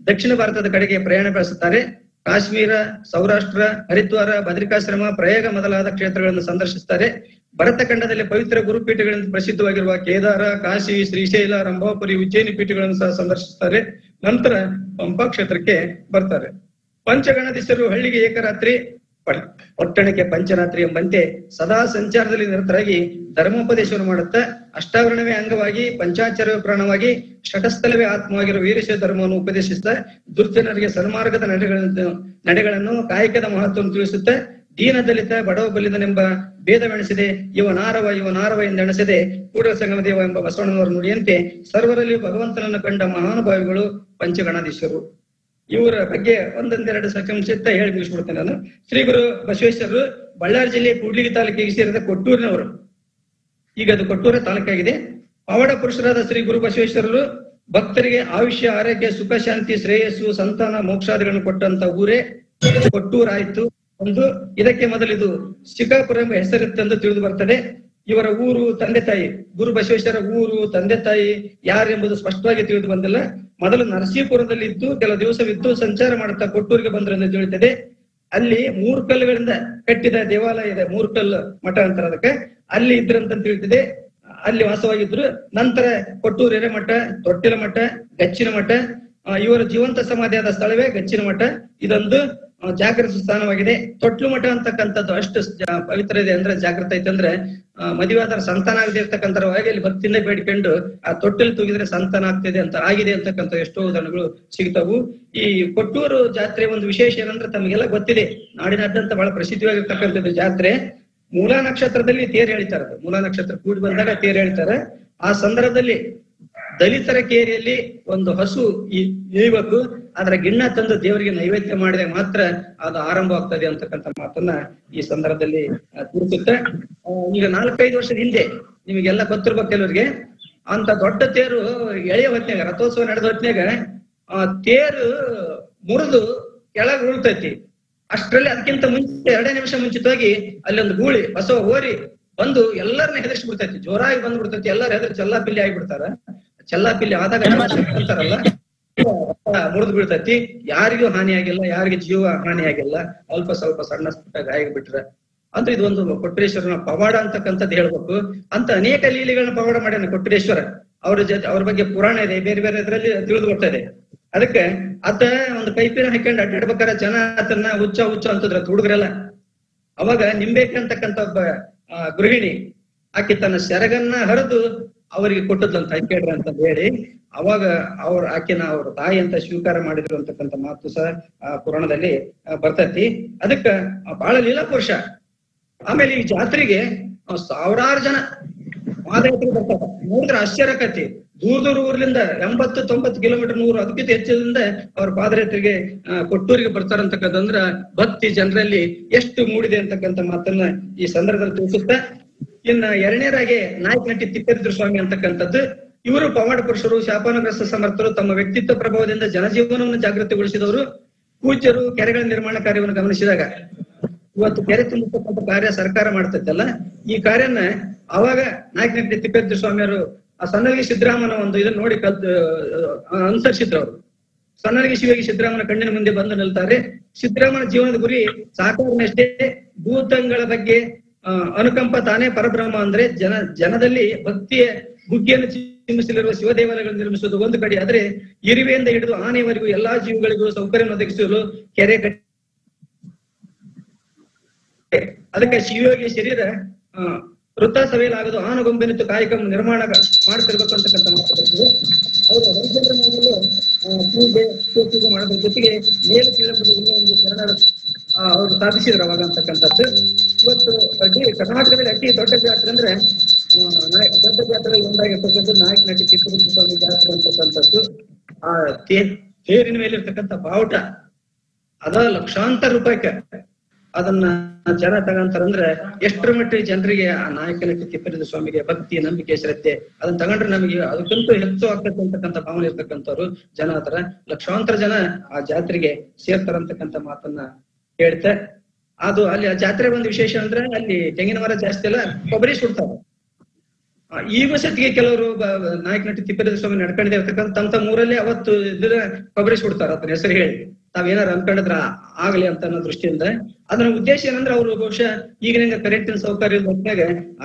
ದಕ್ಷಿಣ ಭಾರತದ ಕಡೆಗೆ ಪ್ರಯಾಣ ಬೆಳೆಸುತ್ತಾರೆ. ಕಾಶ್ಮೀರ, ಸೌರಾಷ್ಟ್ರ, ಹರಿದ್ವಾರ, ಬದ್ರಿಕಾಶ್ರಮ, ಪ್ರಯಾಗ ಮೊದಲಾದ ಕ್ಷೇತ್ರಗಳನ್ನು ಸಂದರ್ಶಿಸುತ್ತಾರೆ. ಭರತ ಖಂಡದಲ್ಲಿ ಪವಿತ್ರ ಗುರುಪೀಠಗಳಿಂದ ಪ್ರಸಿದ್ಧವಾಗಿರುವ ಕೇದಾರ, ಕಾಶಿ, ಶ್ರೀಶೈಲ, ರಂಭಾಪುರಿ, ಉಜ್ಜಯಿನಿ ಪೀಠಗಳನ್ನು ಸಹ ಸಂದರ್ಶಿಸುತ್ತಾರೆ. ನಂತರ ಪಂಪಾ ಕ್ಷೇತ್ರಕ್ಕೆ ಬರ್ತಾರೆ. ಪಂಚಗಣಾಧೀಶರು ಹಳ್ಳಿಗೆ ಏಕರಾತ್ರಿ, ಪಟ್ಟಣಕ್ಕೆ ಪಂಚರಾತ್ರಿ ಎಂಬಂತೆ ಸದಾ ಸಂಚಾರದಲ್ಲಿ ನಿರತರಾಗಿ ಧರ್ಮೋಪದೇಶವನ್ನು ಮಾಡುತ್ತಾ ಅಷ್ಟಾವರಣವೇ ಅಂಗವಾಗಿ, ಪಂಚಾಚಾರ್ಯ ಪ್ರಾಣವಾಗಿ, ಷಟಸ್ಥಲವೇ ಆತ್ಮವಾಗಿರುವ ವೀರಶೈವ ಧರ್ಮವನ್ನು ಉಪದೇಶಿಸುತ್ತಾ ದುರ್ಜನರಿಗೆ ಸನ್ಮಾರ್ಗದ ನಡೆಗಳನ್ನು ಕಾಯಕದ ಮಹತ್ವವನ್ನು ತಿಳಿಸುತ್ತಾ ದೀನ ದಲಿತ ಬಡವ ಬಲಿದನೆಂಬ ಭೇದವೆಣಿಸಿದೆ. ಇವನಾರವ ಎಂದೆಣಿಸದೆ ಕೂಡಲ ಸಂಗಮ ದೇವ ಎಂಬ ಬಸವಣ್ಣನವರ ನುಡಿಯಂತೆ ಸರ್ವರಲ್ಲಿ ಭಗವಂತನನ್ನು ಕಂಡ ಮಹಾನುಭಾವಿಗಳು ಪಂಚಗಣಾಧೀಶರು. ಇವರ ಬಗ್ಗೆ ಒಂದೊಂದೆರಡು ಸಂಕ್ಷಿಪ್ತ ಹೇಳಿ ಮುಗಿಸ್ಬಿಡ್ತೇನೆ ನಾನು. ಶ್ರೀ ಗುರು ಬಸವೇಶ್ವರರು ಬಳ್ಳಾರಿ ಜಿಲ್ಲೆ ಕೂಡ್ಲಿಗಿ ತಾಲೂಕಿಗೆ ಸೇರಿದ ಕೊಟ್ಟೂರಿನವರು. ಈಗ ಅದು ಕೊಟ್ಟೂರ ತಾಲೂಕಾಗಿದೆ. ಪವಾಡ ಪುರುಷರಾದ ಶ್ರೀ ಗುರು ಬಸವೇಶ್ವರರು ಭಕ್ತರಿಗೆ ಆಯುಷ್ಯ, ಆರೋಗ್ಯ, ಸುಖ, ಶಾಂತಿ, ಶ್ರೇಯಸ್ಸು, ಸಂತಾನ, ಮೋಕ್ಷಾದಿಗಳನ್ನು ಕೊಟ್ಟಂತ ಊರೇ ಕೊಟ್ಟೂರಾಯ್ತು. ಒಂದು ಇದಕ್ಕೆ ಮೊದಲು ಇದು ಶಿಕಾಪುರ ಎಂಬ ಹೆಸರಿತ್ತೆಂದು ತಿಳಿದು ಬರ್ತದೆ. ಇವರ ಊರು, ತಂದೆ ತಾಯಿ, ಗುರು ಬಸವೇಶ್ವರ ಊರು, ತಂದೆ ತಾಯಿ ಯಾರೆಂಬುದು ಸ್ಪಷ್ಟವಾಗಿ ತಿಳಿದು ಬಂದಿಲ್ಲ. ಮೊದಲು ನರಸೀಪುರದಲ್ಲಿ ಇದ್ದು ಕೆಲವು ದಿವಸವಿದ್ದು ಸಂಚಾರ ಮಾಡುತ್ತಾ ಕೊಟ್ಟೂರಿಗೆ ಬಂದರು ಎಂದು ತಿಳಿಯುತ್ತದೆ. ಅಲ್ಲಿ 3 ಕಲ್ಲುಗಳಿಂದ ಕಟ್ಟಿದ ದೇವಾಲಯ ಇದೆ, 3 ಕಲ್ಲು ಮಠ ಅಂತಾರೆ ಅದಕ್ಕೆ. ಅಲ್ಲಿ ಇದ್ರಂತ ತಿಳಿಯುತ್ತದೆ. ಅಲ್ಲಿ ವಾಸವಾಗಿದ್ರು. ನಂತರ ಕೊಟ್ಟೂರು ಹಿರೇಮಠ, ತೊಟ್ಟಿಲ ಮಠ, ಗಚ್ಚಿನ ಮಠ, ಇವರ ಜೀವಂತ ಸಮಾಧಿಯಾದ ಸ್ಥಳವೇ ಗಚ್ಚಿನ ಮಠ. ಇದೊಂದು ಜಾಗೃತ ಸ್ಥಾನವಾಗಿದೆ. ತೊಟ್ಲು ಮಠ ಅಂತಕ್ಕಂಥದ್ದು ಅಷ್ಟು ಪವಿತ್ರ ಇದೆ ಅಂದ್ರೆ, ಜಾಗೃತ ಐತೆ ಅಂದ್ರೆ, ಮದುವೆಯಾದ ಸಂತಾನ ಆಗದೆ ಇರ್ತಕ್ಕಂಥವಾಗಿ ಅಲ್ಲಿ ಭಕ್ತಿಯಿಂದ ಬೇಡಿಕೊಂಡು ಆ ತೊಟ್ಟಲು ತೂಗಿದ್ರೆ ಸಂತಾನ ಆಗ್ತಿದೆ ಅಂತ ಆಗಿದೆ ಅಂತಕ್ಕಂಥ ಎಷ್ಟೋ ಉದಾಹರಣೆಗಳು ಸಿಗ್ತಾವು. ಈ ಕೊಟ್ಟೂರು ಜಾತ್ರೆ ಒಂದು ವಿಶೇಷ ಏನಂದ್ರೆ ತಮಗೆಲ್ಲ ಗೊತ್ತಿದೆ, ನಾಡಿನಾದ್ಯಂತ ಬಹಳ ಪ್ರಸಿದ್ಧವಾಗಿರ್ತಕ್ಕಂಥದ್ದು ಜಾತ್ರೆ. ಮೂಲಾ ನಕ್ಷತ್ರದಲ್ಲಿ ತೇರು ಎಳಿತಾರೆ. ಮೂಲಾ ನಕ್ಷತ್ರ ಕೂಡಿ ಬಂದಾಗ ತೇರು ಎಳಿತಾರೆ. ಆ ಸಂದರ್ಭದಲ್ಲಿ ದಲಿತರ ಕೇರಿಯಲ್ಲಿ ಒಂದು ಹಸು ಏಯ್ಬೇಕು, ಅದರ ಗಿಣ್ಣ ತಂದು ದೇವರಿಗೆ ನೈವೇದ್ಯ ಮಾಡಿದ್ರೆ ಮಾತ್ರ ಅದು ಆರಂಭ ಆಗ್ತದೆ ಅಂತಕ್ಕಂಥ ಮಾತನ್ನ ಈ ಸಂದರ್ಭದಲ್ಲಿ ತಿಳಿಸುತ್ತೆ. ಈಗ 4-5 ವರ್ಷದ ಹಿಂದೆ ನಿಮಗೆಲ್ಲ ಗೊತ್ತಿರ್ಬೇಕು ಕೆಲವರಿಗೆ, ಅಂತ ದೊಡ್ಡ ತೇರು ಎಳೆಯ ಹೊತ್ನ್ಯಾಗ, ರಥೋತ್ಸವ ನಡೆದ ಹೊತ್ನ್ಯಾಗ ತೇರು ಮುರಿದು ಕೆಳಗೆ ಉಳ್ತೈತಿ. ಅಷ್ಟರಲ್ಲಿ ಅದಕ್ಕಿಂತ ಮುಂಚೆ 2 ನಿಮಿಷ ಮುಂಚಿತವಾಗಿ ಅಲ್ಲಿ ಒಂದು ಗೂಳಿ ಬಸವ ಹೋರಿ ಬಂದು ಎಲ್ಲರನ್ನ ಹೆದರ್ಸಿ ಬಿಡ್ತೈತಿ, ಜೋರಾಗಿ ಬಂದ್ಬಿಡ್ತೈತಿ. ಎಲ್ಲರೂ ಹೆದರ್ ಚೆಲ್ಲಾಪಿಲ್ಲಿ ಆಗಿಬಿಡ್ತಾರ. ಚೆಲ್ಲಾಪಿಲ್ಲಿ ಆದಾಗ ಅಂತಾರಲ್ಲ, ಮುರಿದು ಬೀಳ್ತೈತಿ. ಯಾರಿಗೂ ಹಾನಿ ಆಗಿಲ್ಲ, ಯಾರಿಗೂ ಜೀವ ಹಾನಿ ಆಗಿಲ್ಲ, ಅಲ್ಪ ಸ್ವಲ್ಪ ಸಣ್ಣ ಪುಟ್ಟ ಗಾಯ ಬಿಟ್ರ. ಅಂದ್ರೆ ಇದೊಂದು ಕೊಟ್ರೇಶ್ವರನ ಪವಾಡ ಅಂತಕ್ಕಂಥದ್ದು ಹೇಳ್ಬೇಕು. ಅಂತ ಅನೇಕ ಲೀಲೆಗಳನ್ನ ಪವಾಡ ಮಾಡ್ಯಾನ ಕೊಟ್ರೇಶ್ವರ. ಅವ್ರ ಬಗ್ಗೆ ಪುರಾಣ ಇದೆ, ಬೇರೆ ಬೇರೆ ಇದ್ರಲ್ಲಿ ತಿಳಿದು ಬರ್ತಾ ಇದೆ. ಅದಕ್ಕೆ ಆತ ಒಂದು ಕೈಪಿನ ಹಾಕೊಂಡು ಅಡ್ಡಾಡ್ಬೇಕಾರ ಜನ ಆತನ್ನ ಹುಚ್ಚ ಅಂತಂದ್ರ ಹುಡುಗರೆಲ್ಲ. ಅವಾಗ ನಿಂಬೇಕಿ ಅಂತಕ್ಕಂಥ ಒಬ್ಬ ಗೃಹಿಣಿ ಆಕೆ ತನ್ನ ಸೆರಗನ್ನ ಹರಿದು ಅವರಿಗೆ ಕೊಟ್ಟದ್ಲಂತ, ಹಾಕ್ಯಾಡ್ರಿ ಅಂತ ಹೇಳಿ. ಅವಾಗ ಆಕೆನ ಅವ್ರ ತಾಯಿ ಅಂತ ಸ್ವೀಕಾರ ಮಾಡಿದ್ರು ಅಂತಕ್ಕಂಥ ಮಾತು ಸಹ ಪುರಾಣದಲ್ಲಿ ಬರ್ತೈತಿ. ಅದಕ್ಕ ಬಹಳ ಲೀಲಾ ಪುರುಷ. ಆಮೇಲೆ ಈ ಜಾತ್ರೆಗೆ 1000 ಜನ ಪಾದಯಾತ್ರೆ ಬರ್ತಾರೆ. ನೋಡಿದ್ರೆ ಆಶ್ಚರ್ಯಕತಿ. ದೂರ ಊರ್ಲಿಂದ 80-90 ಕಿಲೋಮೀಟರ್ 100 ಅದಕ್ಕಿಂತ ಹೆಚ್ಚಿನಿಂದ ಅವ್ರ ಪಾದಯಾತ್ರೆಗೆ ಕೊಟ್ಟೂರಿಗೆ ಬರ್ತಾರಂತಕ್ಕಂಥಂದ್ರ ಭಕ್ತಿ ಜನರಲ್ಲಿ ಎಷ್ಟು ಮೂಡಿದೆ ಅಂತಕ್ಕಂಥ ಮಾತನ್ನ ಈ ಸಂದರ್ಭದಲ್ಲಿ ತಿಳಿಸುತ್ತೆ. ಇನ್ನ 2ನೇದಾಗಿ ನಾಯಕನಟ್ಟಿ ತಿಪ್ಪೇರುದ್ರ ಸ್ವಾಮಿ ಅಂತಕ್ಕಂಥದ್ದು. ಇವರು ಪವಾಡ ಪುರುಷರು, ಶಾಪಾನಗ್ರಸ್ತ ಸಮರ್ಥರು. ತಮ್ಮ ವ್ಯಕ್ತಿತ್ವ ಪ್ರಭಾವದಿಂದ ಜನಜೀವನವನ್ನು ಜಾಗೃತಿಗೊಳಿಸಿದವರು. ಪೂಜ್ಯರು ಕೆರೆಗಳ ನಿರ್ಮಾಣ ಕಾರ್ಯವನ್ನು ಗಮನಿಸಿದಾಗ, ಇವತ್ತು ಕೆರೆ ತುಂಬತಕ್ಕಂಥ ಕಾರ್ಯ ಸರ್ಕಾರ ಮಾಡ್ತೈತಲ್ಲ, ಈ ಕಾರ್ಯನ ಅವಾಗ ನಾಯಕನಟ್ಟಿ ತಿಪ್ಪೇರುದ್ರ ಸ್ವಾಮಿಯವರು ಆ ಸಣ್ಣಗಿ ಸಿದ್ದರಾಮನ ಒಂದು ಇದನ್ನ ನೋಡಿ ಅನುಸರಿಸಿದ್ರು. ಅವರು ಸಣ್ಣಗಿ ಶಿವಗಿ ಸಿದ್ದರಾಮನ ಕಣ್ಣಿನ ಮುಂದೆ ಬಂದು ನಿಲ್ತಾರೆ. ಸಿದ್ದರಾಮನ ಜೀವನದ ಗುರಿ ಸಾಕಾರನಷ್ಟೇ, ಭೂತಗಳ ಬಗ್ಗೆ ಅನುಕಂಪ ತಾನೇ ಪರಬ್ರಹ್ಮ ಅಂದ್ರೆ ಜನದಲ್ಲಿ ಭಕ್ತಿಯ ಬುಗ್ಗಿಯನ್ನು ಚಿಮ್ಮಿಸಲಿರುವ ಶಿವ ದೇವಾಲಯಗಳನ್ನು ನಿರ್ಮಿಸುವುದು ಒಂದು ಕಡೆ ಆದ್ರೆ, ಇರುವೆಯಿಂದ ಹಿಡಿದು ಆನೆಯವರೆಗೂ ಎಲ್ಲಾ ಜೀವಿಗಳಿಗೂ ಸೌಕರ್ಯವನ್ನು ಒದಗಿಸಲು ಕೆರೆ ಕಟ್ಟಿ, ಅದಕ್ಕೆ ಶಿವಯೋಗಿ ಶರೀರ ವೃತ್ತ ಸಭೆಯಲಾಗದು ಆನುಗೊಂಬೆನಿತ್ತು ಕಾಯಕ ನಿರ್ಮಾಣ ಮಾಡ್ತಿರ್ಬೇಕು ಅಂತಕ್ಕಂಥ ಮಾತಾಡ್ತದೆ. ಅವರು ಪೂಜೆ ಮಾಡೋದ್ರ ಜೊತೆಗೆ ಮೇಲು ಕೀಳಂಬುದು ಒಂದು ಶರಣರ ಅವರು ಸ್ಥಾಪಿಸಿದ್ರು ಅವಾಗ ಅಂತಕ್ಕಂಥದ್ದು. ಇವತ್ತು ಕರ್ನಾಟಕದಲ್ಲಿ ಅತಿ ದೊಡ್ಡ ಜಾತ್ರೆ ಅಂದ್ರೆ ದೊಡ್ಡ ಜಾತ್ರೆ ಒಂದಾಗಿರ್ತಕ್ಕಂಥದ್ದು ನಾಯಕನಟ್ಟಿ ತಿಪ್ಪೇರುದ್ರ ಸ್ವಾಮಿ ಜಾತ್ರೆ ಅಂತಕ್ಕಂಥದ್ದು. ಆ ತೇರಿನ ಮೇಲೆ ಇರ್ತಕ್ಕಂಥ ಬಾವುಟ ಅದ ಲಕ್ಷಾಂತರ ರೂಪಾಯಿಗೆ ಅದನ್ನ ಜನ ತಗೊಂತಾರಂದ್ರೆ ಎಷ್ಟರ ಮಟ್ಟಿಗೆ ಜನರಿಗೆ ಆ ನಾಯಕನಟ್ಟಿ ತಿಪ್ಪೇರುದ್ರ ಸ್ವಾಮಿಗೆ ಭಕ್ತಿ, ನಂಬಿಕೆ, ಶ್ರದ್ಧೆ ಅದನ್ನ ತಗೊಂಡ್ರೆ ನಮಗೆ ಅದಕ್ಕಂತೂ ಹೆಚ್ಚು ಆಗ್ತದೆ ಅಂತಕ್ಕಂಥ ಭಾವನೆ ಇರ್ತಕ್ಕಂಥವ್ರು ಜನ ಆತರ ಲಕ್ಷಾಂತರ ಜನ ಆ ಜಾತ್ರೆಗೆ ಸೇರ್ತಾರಂತಕ್ಕಂಥ ಮಾತನ್ನ ಹೇಳ್ತೆ. ಅದು ಅಲ್ಲಿ ಆ ಜಾತ್ರೆ ಒಂದು ವಿಶೇಷ ಅಂದ್ರೆ ಅಲ್ಲಿ ತೆಂಗಿನ ಮರ ಜಾಸ್ತಿ ಅಲ್ಲ, ಕೊಬ್ಬರಿ ಸುಡ್ತಾರೆ. ಈಗ ಸತಿಗೆ ಕೆಲವರು ನಾಯಕನಟ್ಟಿ ತಿಪ್ಪೇರುದ್ರ ಸ್ವಾಮಿ ನಡ್ಕೊಂಡಿದೆ ಇರ್ತಕ್ಕಂಥ ತಮ್ಮ ಊರಲ್ಲಿ ಅವತ್ತು ಇದ್ರ ಕೊಬ್ಬರಿ ಸುಡ್ತಾರ ಅದನ್ನ ಹೆಸರು ಹೇಳಿ. ತಾವೇನಾರು ಅನ್ಕೊಂಡಿದ್ರ ಆಗ್ಲಿ ಅಂತ ಅನ್ನೋ ದೃಷ್ಟಿಯಿಂದ. ಅದರ ಉದ್ದೇಶ ಏನಂದ್ರೆ ಅವರು ಬಹುಶಃ ಈಗಿನ ಕರೆಂಟಿನ ಸೌಕರ್ಯ ಹೊತ್ನಾಗ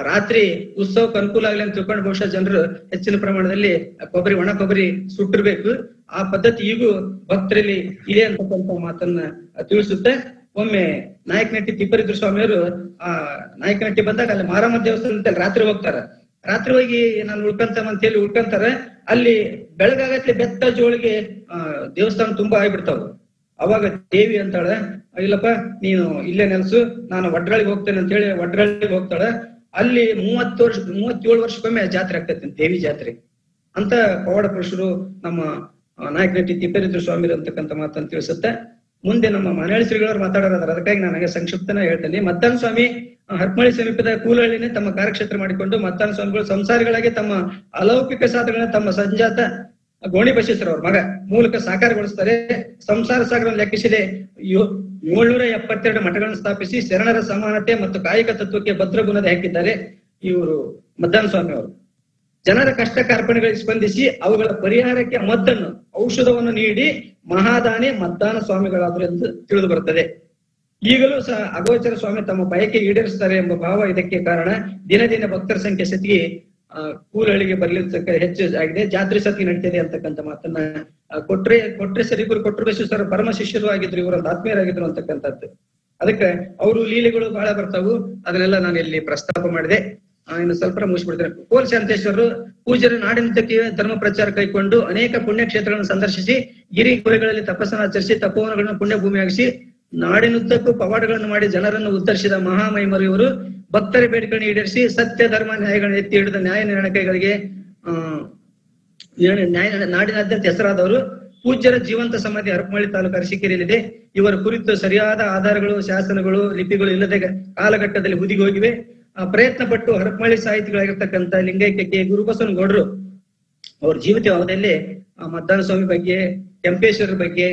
ರಾತ್ರಿ ಉತ್ಸವಕ್ಕೆ ಅನುಕೂಲ ಆಗ್ಲಿ ಅಂತ ತಿಳ್ಕೊಂಡು ಬಹುಶಃ ಜನರು ಹೆಚ್ಚಿನ ಪ್ರಮಾಣದಲ್ಲಿ ಕೊಬ್ಬರಿ, ಒಣ ಕೊಬ್ಬರಿ ಸುಟ್ಟಿರ್ಬೇಕು. ಆ ಪದ್ಧತಿ ಈಗೂ ಭಕ್ತರಲ್ಲಿ ಇದೆ ಅಂತಕ್ಕಂಥ ಮಾತನ್ನ ತಿಳಿಸುತ್ತೆ. ಒಮ್ಮೆ ನಾಯಕನಟ್ಟಿ ತಿಪ್ಪೇರುದ್ರ ಸ್ವಾಮಿಯವರು ನಾಯಕನಟ್ಟಿ ಬಂದಾಗ ಅಲ್ಲಿ ಮಾರಮ್ಮ ದೇವಸ್ಥಾನ ರಾತ್ರಿ ಹೋಗ್ತಾರ. ರಾತ್ರಿ ಹೋಗಿ ನಾನು ಅಂತ ಹೇಳಿ ಉಳ್ಕಂತಾರ. ಅಲ್ಲಿ ಬೆಳಗಾಗತ್ಲೆ ಬೆತ್ತ ಜೋಳಿಗೆ ದೇವಸ್ಥಾನ ತುಂಬಾ ಆಗ್ಬಿಡ್ತಾವ. ಅವಾಗ ದೇವಿ ಅಂತಾಳೆ, ಇಲ್ಲಪ್ಪ ನೀನು ಇಲ್ಲೇ ನೆಲ್ಸು, ನಾನು ವಡ್ರಾಳಿಗೆ ಹೋಗ್ತೇನೆ ಅಂತ ಹೇಳಿ ವಡ್ರಾಳಿಗೆ ಹೋಗ್ತಾಳ. ಅಲ್ಲಿ 37 ವರ್ಷಕ್ಕೊಮ್ಮೆ ಜಾತ್ರೆ ಆಗ್ತೈತಿ, ದೇವಿ ಜಾತ್ರೆ ಅಂತ ಪವಾಡ ಪುರುಷರು ನಮ್ಮ ನಾಯಕನಟ್ಟಿ ತಿಪ್ಪೇರುದ್ರ ಸ್ವಾಮಿರು ಅಂತಕ್ಕಂಥ ಮಾತನ್ನು ತಿಳಿಸುತ್ತೆ. ಮುಂದೆ ನಮ್ಮ ಮನೆಯಾಳಿ ಶ್ರೀಗಳವ್ರು ಮಾತಾಡೋದಾದ್ರೆ ಅದಕ್ಕಾಗಿ ನಾನು ಸಂಕ್ಷಿಪ್ತನ ಹೇಳ್ತೇನೆ. ಮದ್ದಾನ ಸ್ವಾಮಿ ಹರಪನಹಳ್ಳಿ ಸಮೀಪದ ಕೂಲಹಳ್ಳಿನೇ ತಮ್ಮ ಕಾರ್ಯಕ್ಷೇತ್ರ ಮಾಡಿಕೊಂಡು ಮದ್ದಾನ ಸ್ವಾಮಿಗಳು ಸಂಸಾರಿಗಳಾಗಿ ತಮ್ಮ ಅಲೌಕಿಕ ಸಾಧನೆಗಳನ್ನ ತಮ್ಮ ಸಂಜಾತ ಗೋಣಿ ಬಸವೇಶ್ವರ ಅವ್ರ ಮಗ ಮೂಲಕ ಸಾಕಾರಗೊಳಿಸ್ತಾರೆ. ಸಂಸಾರ ಸಾಗರವನ್ನು ಲೆಕ್ಕಿಸಿದೆ 772 ಮಠಗಳನ್ನು ಸ್ಥಾಪಿಸಿ ಶರಣರ ಸಮಾನತೆ ಮತ್ತು ಕಾಯಿಕ ತತ್ವಕ್ಕೆ ಭದ್ರ ಬುನಾದಿ ಹಾಕಿದ್ದಾರೆ ಇವರು ಮದ್ದಾನ ಸ್ವಾಮಿ ಅವರು. ಜನರ ಕಷ್ಟ ಕಾರ್ಪಣೆಗಳಿಗೆ ಸ್ಪಂದಿಸಿ ಅವುಗಳ ಪರಿಹಾರಕ್ಕೆ ಮದ್ದನ್ನು ಔಷಧವನ್ನು ನೀಡಿ ಮಹಾದಾನಿ ಮದ್ದಾನ ಸ್ವಾಮಿಗಳಾದರು ಎಂದು ತಿಳಿದು ಬರುತ್ತದೆ. ಈಗಲೂ ಸಹ ಅಗೋಚರ ಸ್ವಾಮಿ ತಮ್ಮ ಬಯಕೆ ಈಡೇರಿಸುತ್ತಾರೆ ಎಂಬ ಭಾವ ಇದಕ್ಕೆ ಕಾರಣ. ದಿನ ದಿನ ಭಕ್ತರ ಸಂಖ್ಯೆ ಸತಿಗೆ ಕೂಲಹಳ್ಳಿಗೆ ಬರ್ಲಿರ್ತಕ್ಕ ಹೆಚ್ಚು ಆಗಿದೆ. ಜಾತ್ರೆ ಸತಿ ನಡೀತಿದೆ ಅಂತಕ್ಕಂಥ ಮಾತನ್ನ ಕೊಟ್ರೆ ಸರಿಗುರು ಕೊಟ್ರು ಬಸವೇಶ್ವರ ಪರಮ ಶಿಷ್ಯರು ಆಗಿದ್ರು, ಇವರ ಆತ್ಮೀಯರಾಗಿದ್ರು ಅಂತಕ್ಕಂಥದ್ದು. ಅದಕ್ಕೆ ಅವರು ಲೀಲೆಗಳು ಬಹಳ ಬರ್ತಾವು, ಅದನ್ನೆಲ್ಲ ನಾನು ಇಲ್ಲಿ ಪ್ರಸ್ತಾಪ ಮಾಡಿದೆ. ಇನ್ನು ಸ್ವಲ್ಪ ಮುಗಿಸ್ಬಿಡ್ತೇನೆ. ಕೋಲ್ ಶಾಂತೇಶ್ವರರು ಪೂಜ್ಯರ ನಾಡಿನುದ್ದಕ್ಕೆ ಧರ್ಮ ಪ್ರಚಾರ ಕೈಕೊಂಡು ಅನೇಕ ಪುಣ್ಯ ಕ್ಷೇತ್ರಗಳನ್ನು ಸಂದರ್ಶಿಸಿ ಗಿರಿ ಗುಹೆಗಳಲ್ಲಿ ತಪಸ್ಸನ್ನು ಆಚರಿಸಿ ತಪೋವನಗಳನ್ನು ಪುಣ್ಯ ಭೂಮಿಯಾಗಿಸಿ ನಾಡಿನುದ್ದಕ್ಕೂ ಪವಾಡಗಳನ್ನು ಮಾಡಿ ಜನರನ್ನು ಉದ್ಧರಿಸಿದ ಮಹಾಮಹಿಮರು ಇವರು. ಭಕ್ತರ ಬೇಡಿಕೆಗಳನ್ನು ಈಡೇರಿಸಿ ಸತ್ಯ ಧರ್ಮ ನ್ಯಾಯಗಳನ್ನು ಎತ್ತಿ ಹಿಡಿದ ನ್ಯಾಯ ನಿರ್ಣಯಗಳಿಗೆ ನಾಡಿನಾದ್ಯಂತ ಹೆಸರಾದವರು. ಪೂಜ್ಯರ ಜೀವಂತ ಸಮಾಧಿ ಹರಪನಹಳ್ಳಿ ತಾಲೂಕು ಅರಸೀಕೆರೆಯಲ್ಲಿದೆ. ಇವರ ಕುರಿತು ಸರಿಯಾದ ಆಧಾರಗಳು, ಶಾಸನಗಳು, ಲಿಪಿಗಳು ಇಲ್ಲದೆ ಕಾಲಘಟ್ಟದಲ್ಲಿ ಹುದಿಗಿ ಹೋಗಿವೆ. ಪ್ರಯತ್ನ ಪಟ್ಟು ಹರಪನಹಳ್ಳಿ ಸಾಹಿತಿಗಳಾಗಿರ್ತಕ್ಕಂಥ ಲಿಂಗೈಕ್ಯ ಕೆ ಗುರುಬಸವನಗೌಡರು ಅವ್ರ ಜೀವಿತ ಅವಧಿಯಲ್ಲಿ ಮದ್ದಾನ ಸ್ವಾಮಿ ಬಗ್ಗೆ, ಕೆಂಪೇಶ್ವರ ಬಗ್ಗೆ,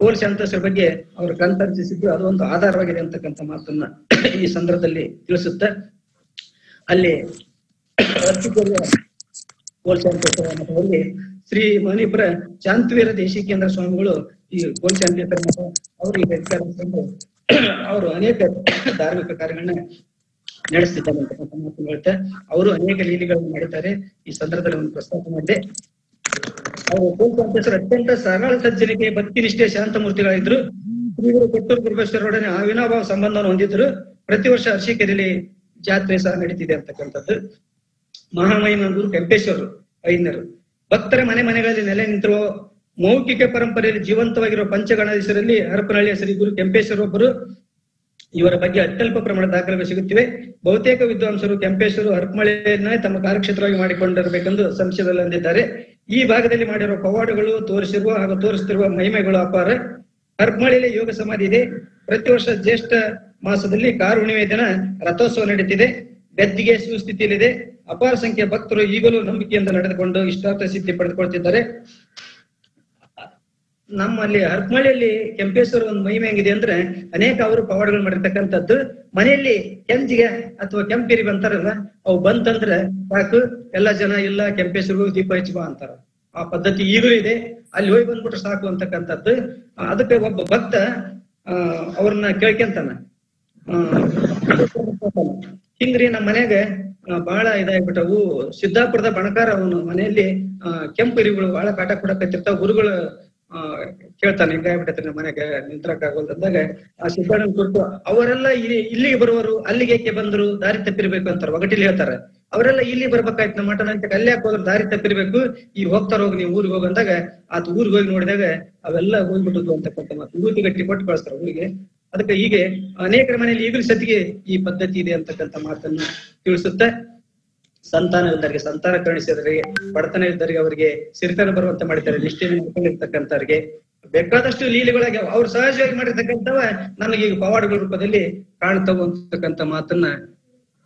ಕೋಲ್ ಶಾಂತೇಶ್ವರ ಬಗ್ಗೆ ಅವರು ಗ್ರಂಥ ರಚಿಸಿದ್ದು ಅದು ಒಂದು ಆಧಾರವಾಗಿದೆ ಅಂತಕ್ಕಂಥ ಮಾತನ್ನ ಈ ಸಂದರ್ಭದಲ್ಲಿ ತಿಳಿಸುತ್ತೆ. ಅಲ್ಲಿ ಕೋಲ್ ಶಾಂತೇಶ್ವರ ಮಠದಲ್ಲಿ ಶ್ರೀ ಮಣಿಪುರ ಶಾಂತವೀರ ದೇಶಿಕೇಂದ್ರ ಸ್ವಾಮಿಗಳು ಈ ಕೋಲ್ ಶಾಂತೇಶ್ವರ ಮಠ ಅವರಿಗೆ ಅವರು ಅನೇಕ ಧಾರ್ಮಿಕ ಕಾರ್ಯಗಳನ್ನ ನಡೆಸ್ತಿದ್ದಾರೆ ಅಂತಕ್ಕಂಥ ಮಾತನ್ನು ಹೇಳ್ತಾ ಅವರು ಅನೇಕ ಲೀಲೆಗಳನ್ನು ಮಾಡಿದ್ದಾರೆ. ಈ ಸಂದರ್ಭದಲ್ಲಿ ಒಂದು ಪ್ರಸ್ತಾಪ ಮಾಡಿದೆ. ಅವರು ಕೋಲ್ ಶಾಂತೇಶ್ವರ ಅತ್ಯಂತ ಸರಳ ಸಜ್ಜನಿಕೆ, ಭಕ್ತಿ ನಿಷ್ಠೆ, ಶಾಂತ ಮೂರ್ತಿಗಳಾಗಿದ್ರು. ಶ್ರೀಗುರು ಕೊಟ್ಟೂರು ಗುರುಬಸವೇಶ್ವರರೊಡನೆ ಅವಿನಾಭಾವ ಸಂಬಂಧವನ್ನು ಹೊಂದಿದ್ರು. ಪ್ರತಿ ವರ್ಷ ಅರಸೀಕೆರೆಯಲ್ಲಿ ಜಾತ್ರೆ ಸಹ ನಡೀತಿದೆ ಅಂತಕ್ಕಂಥದ್ದು. ಮಹಾಮಹಿಮ ಗುರು ಕೆಂಪೇಶ್ವರರು ಐದನೇರು ಭಕ್ತರ ಮನೆಗಳಲ್ಲಿ ನೆಲೆ ನಿಂತಿರುವ ಮೌಖಿಕ ಪರಂಪರೆಯಲ್ಲಿ ಜೀವಂತವಾಗಿರುವ ಪಂಚಗಣಾಧೀಶರಲ್ಲಿ ಹರಪನಹಳ್ಳಿಯ ಶ್ರೀ ಗುರು ಕೆಂಪೇಶ್ವರ ಒಬ್ಬರು. ಇವರ ಬಗ್ಗೆ ಅತ್ಯಲ್ಪ ಪ್ರಮಾಣದ ದಾಖಲೆಗಳು ಸಿಗುತ್ತಿವೆ. ಬಹುತೇಕ ವಿದ್ವಾಂಸರು ಕೆಂಪೇಶ್ವರು ಹರಪನಹಳ್ಳಿಯನ್ನೇ ತಮ್ಮ ಕಾರ್ಯಕ್ಷೇತ್ರವಾಗಿ ಮಾಡಿಕೊಂಡಿರಬೇಕೆಂದು ಸಂಶಯದಲ್ಲಿ ಅಂದಿದ್ದಾರೆ. ಈ ಭಾಗದಲ್ಲಿ ಮಾಡಿರುವ ಪವಾಡಗಳು, ತೋರಿಸಿರುವ ಹಾಗೂ ತೋರಿಸುತ್ತಿರುವ ಮಹಿಮೆಗಳು ಅಪಾರ. ಹರಪನಹಳ್ಳಿಯಲ್ಲಿ ಯೋಗ ಸಮಾಧಿ ಇದೆ. ಪ್ರತಿ ವರ್ಷ ಜ್ಯೇಷ್ಠ ಮಾಸದಲ್ಲಿ ಕಾರು ಹುಣ್ಣಿಮೆ ದಿನ ರಥೋತ್ಸವ ನಡೀತಿದೆ. ಗದ್ದಿಗೆ ಸುಸ್ಥಿತಿಯಲ್ಲಿದೆ. ಅಪಾರ ಸಂಖ್ಯೆಯ ಭಕ್ತರು ಈಗಲೂ ನಂಬಿಕೆಯಿಂದ ನಡೆದುಕೊಂಡು ಇಷ್ಟಾರ್ಥ ಸಿದ್ಧಿ ಪಡೆದುಕೊಳ್ತಿದ್ದಾರೆ. ನಮ್ಮಲ್ಲಿ ಹರಪನಹಳ್ಳಿಯಲ್ಲಿ ಕೆಂಪೇಶ್ವರ ಒಂದು ಮಹಿಮೆ ಹೆಂಗಿದೆ ಅಂದ್ರೆ ಅನೇಕ ಅವರು ಪವಾಡಗಳು ಮಾಡಿರ್ತಕ್ಕಂಥದ್ದು. ಮನೆಯಲ್ಲಿ ಕೆಂಜಿಗೆ ಅಥವಾ ಕೆಂಪಿರಿ ಬಂತಾರಲ್ಲ, ಅವು ಬಂತಂದ್ರೆ ಸಾಕು ಎಲ್ಲ ಜನ ಇಲ್ಲ ಕೆಂಪೇಶ್ವರ ದೀಪ ಹಚ್ಚುವ ಅಂತಾರ. ಆ ಪದ್ಧತಿ ಈಗಲೂ ಇದೆ. ಅಲ್ಲಿ ಹೋಗಿ ಬಂದ್ಬಿಟ್ರೆ ಸಾಕು ಅಂತಕ್ಕಂಥದ್ದು. ಅದಕ್ಕೆ ಒಬ್ಬ ಭಕ್ತ ಅವ್ರನ್ನ ಕೇಳ್ಕೊಂತಾನ, ಹಿಂಗ್ರಿ ನಮ್ಮ ಮನ್ಯಾಗ ಬಹಳ ಇದಾಗ್ಬಿಟ್ಟವು, ಸಿದ್ದಾಪುರದ ಬಣಕಾರ ಅವನು ಮನೆಯಲ್ಲಿ ಕೆಂಪು ಇರಿಗಳು ಬಹಳ ಕಾಟ ಕೊಡಕತ್ತಿರ್ತಾವ. ಗುರುಗಳು ಕೇಳ್ತಾನೆ, ಹಿಂಗಾಗ್ಬಿಟ್ಟೈತ್ರಿ ನಮ್ಮ ಮನೆಗೆ ನಿಂತ್ರಕ್ ಆಗೋಲ್ ಅಂದಾಗ ಆ ಸಿದ್ದಾಡನ್ ಕುರಿತು ಅವರೆಲ್ಲ ಇಲ್ಲಿಗೆ ಬರುವರು, ಅಲ್ಲಿಗೆ ಏಕೆ ಬಂದ್ರು, ದಾರಿ ತಪ್ಪಿರ್ಬೇಕು ಅಂತಾರ. ಒಗಟಿಲಿ ಹೇಳ್ತಾರೆ, ಅವರೆಲ್ಲ ಇಲ್ಲಿ ಬರ್ಬೇಕಾಯ್ತು ನಮ್ಮ ಮಠನ ಅಂತ. ಕಲ್ಯಾಕ್ ಹೋದ್ರ ದಾರಿ ತಪ್ಪಿರ್ಬೇಕು, ಈಗ ಹೋಗ್ತಾರ ಹೋಗಿ ನೀವು ಊರಿಗೆ ಹೋಗಂದಾಗ ಆತ ಊರಿಗೆ ಹೋಗಿ ನೋಡಿದಾಗ ಅವೆಲ್ಲ ಹೋಗ್ಬಿಟ್ಟದ್ದು ಅಂತಕ್ಕಂಥ ಮಾತು ಊಟಿ ಗಟ್ಟಿ ಕೊಟ್ಟು ಕಳಿಸ್ತಾರ ಊರಿಗೆ. ಅದಕ್ಕೆ ಹೀಗೆ ಅನೇಕರ ಮನೆಯಲ್ಲಿ ಈಗಲೂ ಸತಿಗೆ ಈ ಪದ್ಧತಿ ಇದೆ ಅಂತಕ್ಕಂಥ ಮಾತನ್ನ ತಿಳಿಸುತ್ತೆ. ಸಂತಾನವಿದ್ದವರಿಗೆ ಸಂತಾನ ಕರುಣಿಸಿದವರಿಗೆ, ಬಡತನ ಇದ್ದವರಿಗೆ ಅವರಿಗೆ ಸಿರಿತನ ಬರುವಂತೆ ಮಾಡಿದ್ದಾರೆ. ನಿಷ್ಠೆಯನ್ನು ಮಾಡ್ಕೊಂಡಿರ್ತಕ್ಕಂಥವ್ರಿಗೆ ಬೇಕಾದಷ್ಟು ಲೀಲೆಗಳಾಗಿ ಅವ್ರು ಸಹಜವಾಗಿ ಮಾಡಿರ್ತಕ್ಕಂಥವ ನನಗೆ ಈಗ ಪವಾಡಗಳ ರೂಪದಲ್ಲಿ ಕಾಣ್ತಾವು ಅಂತಕ್ಕಂಥ ಮಾತನ್ನ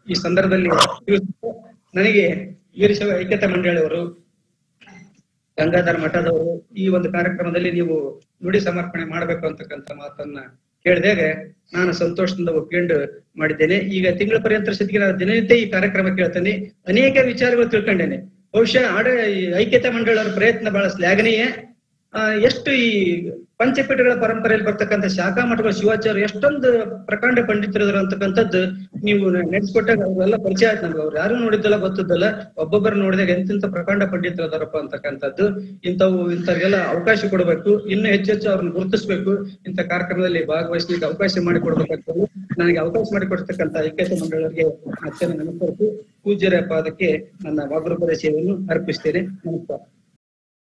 ಈ ಸಂದರ್ಭದಲ್ಲಿ ತಿಳಿಸುತ್ತೆ. ನನಗೆ ವೀರಶೈವ ಐಕ್ಯತಾ ಮಂಡಳಿಯವರು, ಗಂಗಾಧರ ಮಠದವರು ಈ ಒಂದು ಕಾರ್ಯಕ್ರಮದಲ್ಲಿ ನೀವು ನುಡಿ ಸಮರ್ಪಣೆ ಮಾಡ್ಬೇಕು ಅಂತಕ್ಕಂಥ ಮಾತನ್ನ ಕೇಳಿದಾಗ ನಾನು ಸಂತೋಷದಿಂದ ಒಪ್ಕೊಂಡು ಮಾಡಿದ್ದೇನೆ. ಈಗ ತಿಂಗಳ ಪರ್ಯಂತರ ಸತಿಗೆ ನಾನು ದಿನನಿತ್ಯ ಈ ಕಾರ್ಯಕ್ರಮ ಕೇಳ್ತೇನೆ. ಅನೇಕ ವಿಚಾರಗಳು ತಿಳ್ಕೊಂಡೇನೆ. ಬಹುಶಃ ಐಕ್ಯತಾ ಮಂಡಳಿಯವರ ಪ್ರಯತ್ನ ಬಹಳ ಶ್ಲಾಘನೀಯ. ಎಷ್ಟು ಈ ಪಂಚಪೀಠಗಳ ಪರಂಪರೆಯಲ್ಲಿ ಬರ್ತಕ್ಕಂಥ ಶಾಖಾ ಮಠಗಳ ಶಿವಾಚಾರ್ಯ ಎಷ್ಟೊಂದು ಪ್ರಕಾಂಡ ಪಂಡಿತರಿದ್ರು ಅಂತಕ್ಕಂಥದ್ದು ನೀವು ನಡೆಸ್ಕೊಟ್ಟಾಗ ಅವ್ರೆಲ್ಲ ಪರಿಚಯ ಆಯ್ತು ನಮ್ಗೆ. ಅವ್ರು ಯಾರು ನೋಡಿದ್ದಲ್ಲ, ಗೊತ್ತಿದ್ದಲ್ಲ. ಒಬ್ಬೊಬ್ಬರು ನೋಡಿದಾಗ ಎಂತೆಂತ ಪ್ರಕಾಂಡ ಪಂಡಿತರು ಅದಾರಪ್ಪ ಅಂತಕ್ಕಂಥದ್ದು. ಇಂಥವ್ರಿಗೆಲ್ಲ ಅವಕಾಶ ಕೊಡಬೇಕು, ಇನ್ನೂ ಹೆಚ್ಚೆಚ್ಚು ಅವ್ರನ್ನ ಗುರುತಿಸ್ಬೇಕು. ಇಂಥ ಕಾರ್ಯಕ್ರಮದಲ್ಲಿ ಭಾಗವಹಿಸ್ಲಿಕ್ಕೆ ಅವಕಾಶ ಮಾಡಿಕೊಡ್ಬೇಕಾಗ್ತದೆ. ನನಗೆ ಅವಕಾಶ ಮಾಡಿಕೊಡ್ತಕ್ಕಂಥ ಐಕ್ಯತಾ ಮಂಡಳಿಯವರಿಗೆ ಮತ್ತೆ ನಮಸ್ಕರಿಸಿ ಪೂಜ್ಯರ ಪಾದಕ್ಕೆ ನನ್ನ ವಾಗ್ರೂಪದ ಸೇವೆಯನ್ನು ಅರ್ಪಿಸ್ತೇನೆ. ನಮಸ್ಕಾರ.